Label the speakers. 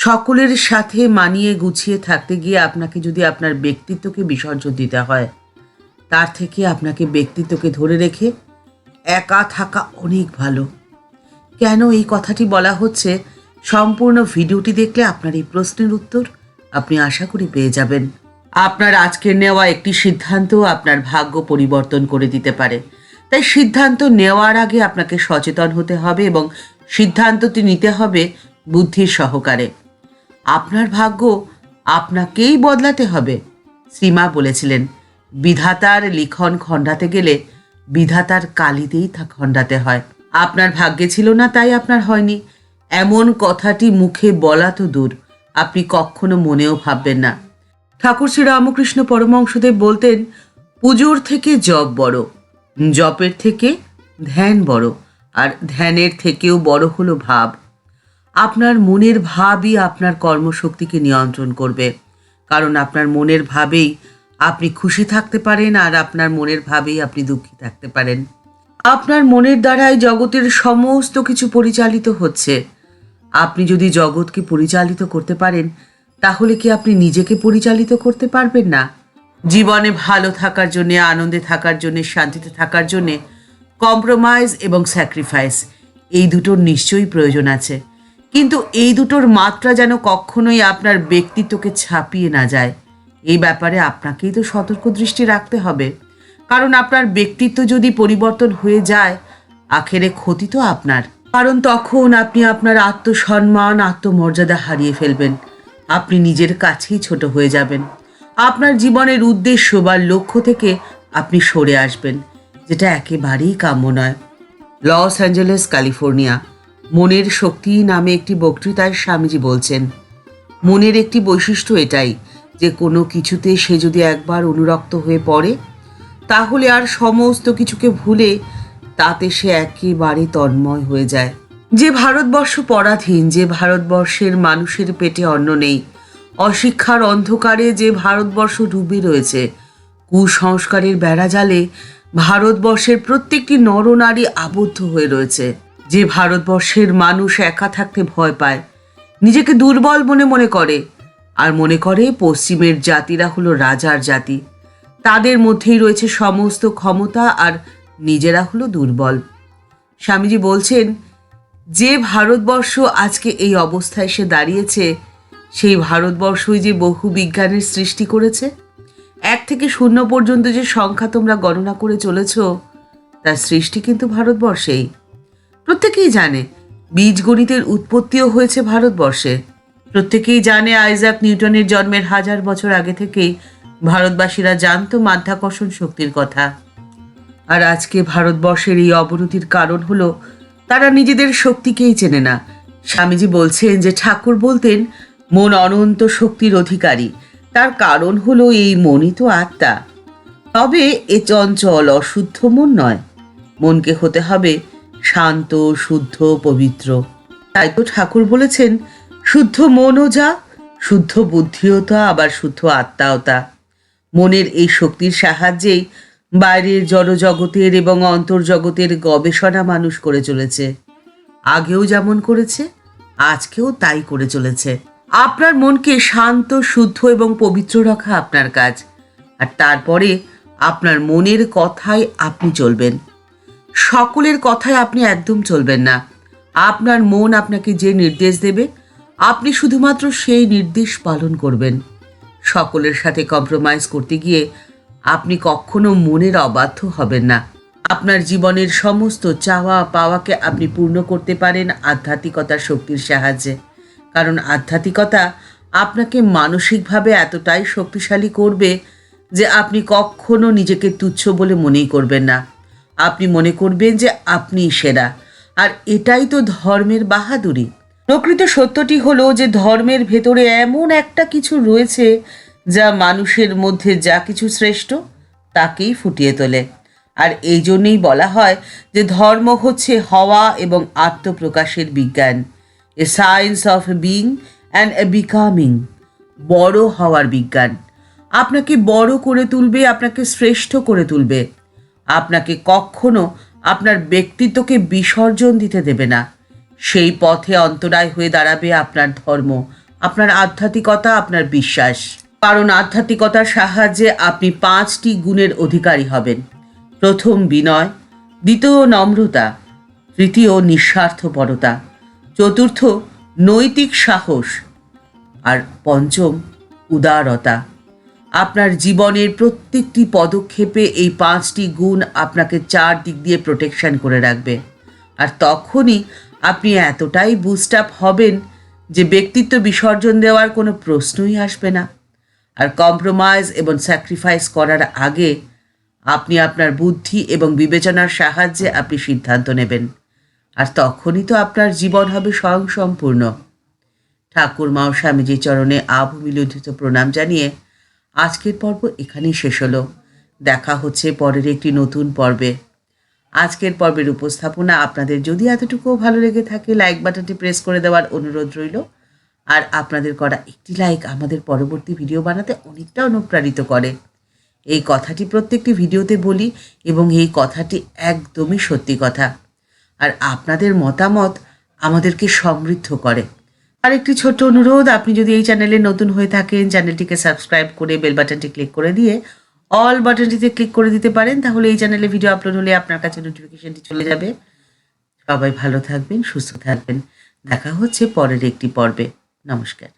Speaker 1: সকলের সাথে মানিয়ে গুছিয়ে থাকতে গিয়ে আপনাকে যদি আপনার ব্যক্তিত্বকে বিসর্জন দিতে হয়, তার থেকে আপনাকে ব্যক্তিত্বকে ধরে রেখে একা থাকা অনেক ভালো। কেন এই কথাটি বলা হচ্ছে, সম্পূর্ণ ভিডিওটি দেখলে আপনার এই প্রশ্নের উত্তর আপনি আশা করি পেয়ে যাবেন। আপনার আজকের নেওয়া একটি সিদ্ধান্ত আপনার ভাগ্য পরিবর্তন করে দিতে পারে। তাই সিদ্ধান্ত নেওয়ার আগে আপনাকে সচেতন হতে হবে এবং সিদ্ধান্তটি নিতে হবে বুদ্ধির সহকারে। আপনার ভাগ্য আপনাকেই বদলাতে হবে। শ্রীমা বলেছিলেন, বিধাতার লিখন খণ্ডাতে গেলে বিধাতার কালিতেই তা খণ্ডাতে হয়। আপনার ভাগ্যে ছিল না তাই আপনার হয়নি, এমন কথাটি মুখে বলা তো দূর, আপনি কখনো মনেও ভাববেন না। ঠাকুর শ্রী রামকৃষ্ণ পরমহংসদেব বলতেন, পুজোর থেকে জপ বড়, জপের থেকে ধ্যান বড়, আর ধ্যানের থেকেও বড় হলো ভাব। আপনার মনের ভাবই আপনার কর্মশক্তিকে নিয়ন্ত্রণ করবে, কারণ আপনার মনের ভাবেই আপনি খুশি থাকতে পারেন, আর আপনার মনের ভাবেই আপনি দুঃখী থাকতে পারেন। আপনার মনের দ্বারাই জগতের সমস্ত কিছু পরিচালিত হচ্ছে। আপনি যদি জগৎকে পরিচালিত করতে পারেন, তাহলে কি আপনি নিজেকে পরিচালিত করতে পারবেন না? জীবনে ভালো থাকার জন্যে, আনন্দে থাকার জন্যে, শান্তিতে থাকার জন্যে কম্প্রোমাইজ এবং স্যাক্রিফাইস, এই দুটোর নিশ্চয়ই প্রয়োজন আছে। কিন্তু এই দুটোর মাত্রা যেন কখনোই আপনার ব্যক্তিত্বকে ছাপিয়ে না যায়, এই ব্যাপারে আপনাকেই তো সতর্ক দৃষ্টি রাখতে হবে। কারণ আপনার ব্যক্তিত্ব যদি পরিবর্তন হয়ে যায়, আখেরে ক্ষতি তো আপনার। কারণ তখন আপনি আপনার আত্মসম্মান, আত্মমর্যাদা হারিয়ে ফেলবেন। আপনি নিজের কাছেই ছোট হয়ে যাবেন। আপনার জীবনের উদ্দেশ্য বা লক্ষ্য থেকে আপনি সরে আসবেন, যেটা একেবারেই কাম্য নয়। লস অ্যাঞ্জেলেস, ক্যালিফোর্নিয়া, মনের শক্তি নামে একটি বক্তৃতায় স্বামীজি বলছেন, মনের একটি বৈশিষ্ট্য এটাই যে কোনো কিছুতে সে যদি একবার অনুরক্ত হয়ে পড়ে, তাহলে আর সমস্ত কিছুকে ভুলে তাতে সে একেবারে তন্ময় হয়ে যায়। যে ভারতবর্ষ পরাধীন, যে ভারতবর্ষের মানুষের পেটে অন্ন নেই, অশিক্ষার অন্ধকারে যে ভারতবর্ষ ডুবে রয়েছে, কুসংস্কারের বেড়াজালে ভারতবর্ষের প্রত্যেকটি নরনারী আবদ্ধ হয়ে রয়েছে, যে ভারতবর্ষের মানুষ একা থাকতে ভয় পায়, নিজেকে দুর্বল মনে করে, আর মনে করে পশ্চিমের জাতিরা হলো রাজার জাতি, তাদের মধ্যেই রয়েছে সমস্ত ক্ষমতা আর নিজেরা হলো দুর্বল। স্বামীজি বলছেন, যে ভারতবর্ষ আজকে এই অবস্থায় এসে দাঁড়িয়েছে, সেই ভারতবর্ষই যে বহু বিজ্ঞানের সৃষ্টি করেছে। 1 থেকে 0 পর্যন্ত যে সংখ্যা তোমরা গণনা করে চলেছ, তার সৃষ্টি কিন্তু ভারতবর্ষেই। প্রত্যেকেই জানে বীজগণিতের উৎপত্তিও হয়েছে ভারতবর্ষে। প্রত্যেকেই জানে আইজাক নিউটনের জন্মের 1000 বছর আগে থেকেই ভারতবাসীরা জানত মাধ্যাকর্ষণ শক্তির কথা। আর আজকে ভারতবর্ষের এই অবনতির কারণ হলো তারা নিজেদের শক্তিকেই চেনে না। স্বামীজি বলছেন যে ঠাকুর বলতেন, মন অনন্ত শক্তির অধিকারী, তার কারণ হলো এই মনই তো আত্মা। তবে এ চঞ্চল অশুদ্ধ মন নয়, মনকে হতে হবে শান্ত, শুদ্ধ, পবিত্র। তাই তো ঠাকুর বলেছেন, শুদ্ধ মনও যা, শুদ্ধ বুদ্ধিও তা, আবার শুদ্ধ আত্মাও তা। মনের এই শক্তির সাহায্যেই বাইরের জড়জগতের এবং অন্তর্জগতের গবেষণা মানুষ করে চলেছে। আগেও যেমন করেছে, আজকেও তাই করে চলেছে। আপনার মনকে শান্ত, শুদ্ধ এবং পবিত্র রাখা আপনার কাজ। আর তারপরে আপনার মনের কথায় আপনি চলবেন। সকলের কথায় আপনি একদম চলবেন না। আপনার মন আপনাকে যে নির্দেশ দেবে, আপনি শুধুমাত্র সেই নির্দেশ পালন করবেন। সকলের সাথে কম্প্রোমাইজ করতে গিয়ে আপনি কখনো মনের অবাধ্য হবেন না। আপনার জীবনের সমস্ত চাওয়া পাওয়াকে আপনি পূর্ণ করতে পারেন আধ্যাত্মিকতার শক্তির সাহায্যে। কারণ আধ্যাত্মিকতা আপনাকে মানসিকভাবে এতটাই শক্তিশালী করবে যে আপনি কখনো নিজেকে তুচ্ছ বলে মনেই করবেন না। আপনি মনে করবেন যে আপনিই সেরা, আর এটাই তো ধর্মের বাহাদুরি। প্রকৃত সত্যটি হলো যে ধর্মের ভেতরে এমন একটা কিছু রয়েছে যা মানুষের মধ্যে যা কিছু শ্রেষ্ঠ তাকেই ফুটিয়ে তোলে। আর এই জন্যই বলা হয় যে ধর্ম হচ্ছে হওয়া এবং আত্মপ্রকাশের বিজ্ঞান, a science of being and a becoming, বড় হওয়ার বিজ্ঞান। আপনাকে বড় করে তুলবে, আপনাকে শ্রেষ্ঠ করে তুলবে। আপনাকে কখনো আপনার ব্যক্তিত্বকে বিসর্জন দিতে দেবে না। সেই পথে অন্তরায় হয়ে দাঁড়াবে আপনার ধর্ম, আপনার আধ্যাত্মিকতা, আপনার বিশ্বাস। কারণ আধ্যাত্মিকতার সাহায্যে আপনি 5টি গুণের অধিকারী হবেন। প্রথম বিনয়, দ্বিতীয় নম্রতা, তৃতীয় নিঃস্বার্থপরতা, চতুর্থ নৈতিক সাহস, আর পঞ্চম উদারতা। আপনার জীবনের প্রত্যেকটি পদক্ষেপে এই 5টি গুণ আপনাকে 4 দিক দিয়ে প্রোটেকশন করে রাখবে। আর তখনই আপনি এতটাই বুস্ট আপ হবেন যে ব্যক্তিত্ব বিসর্জন দেওয়ার কোনো প্রশ্নই আসবে না। আর কম্প্রোমাইজ এবং স্যাক্রিফাইস করার আগে আপনি আপনার বুদ্ধি এবং বিবেচনার সাহায্যে আপনি সিদ্ধান্ত নেবেন। আর তখনই তো আপনার জীবন হবে স্বয়ংসম্পূর্ণ। ঠাকুরমা ও স্বামীজির চরণে আভূমিলোধিত প্রণাম জানিয়ে আজকের পর্ব এখানেই শেষ হলো। দেখা হচ্ছে পরের একটি নতুন পর্বে। আজকের পর্বের উপস্থাপনা আপনাদের যদি এতটুকুও ভালো লেগে থাকে, লাইক বাটনটি প্রেস করে দেওয়ার অনুরোধ রইল। আর আপনাদের করা একটি লাইক আমাদের পরবর্তী ভিডিও বানাতে অনেকটা অনুপ্রাণিত করে। এই কথাটি প্রত্যেকটি ভিডিওতে বলি এবং এই কথাটি একদমই সত্যি কথা। আর আপনাদের মতামত আমাদেরকে সমৃদ্ধ করে। আর একটি ছোট্ট অনুরোধ, আপনি যদি এই চ্যানেলে নতুন হয়ে থাকেন, চ্যানেলটিকে সাবস্ক্রাইব করে বেল বাটনটি ক্লিক করে দিয়ে অল বাটনটিতে ক্লিক করে দিতে পারেন, তাহলে এই চ্যানেলে ভিডিও আপলোড হলে আপনার কাছে নোটিফিকেশনটি চলে যাবে। সবাই ভালো থাকবেন, সুস্থ থাকবেন। দেখা হচ্ছে পরের একটি পর্বে। নমস্কার।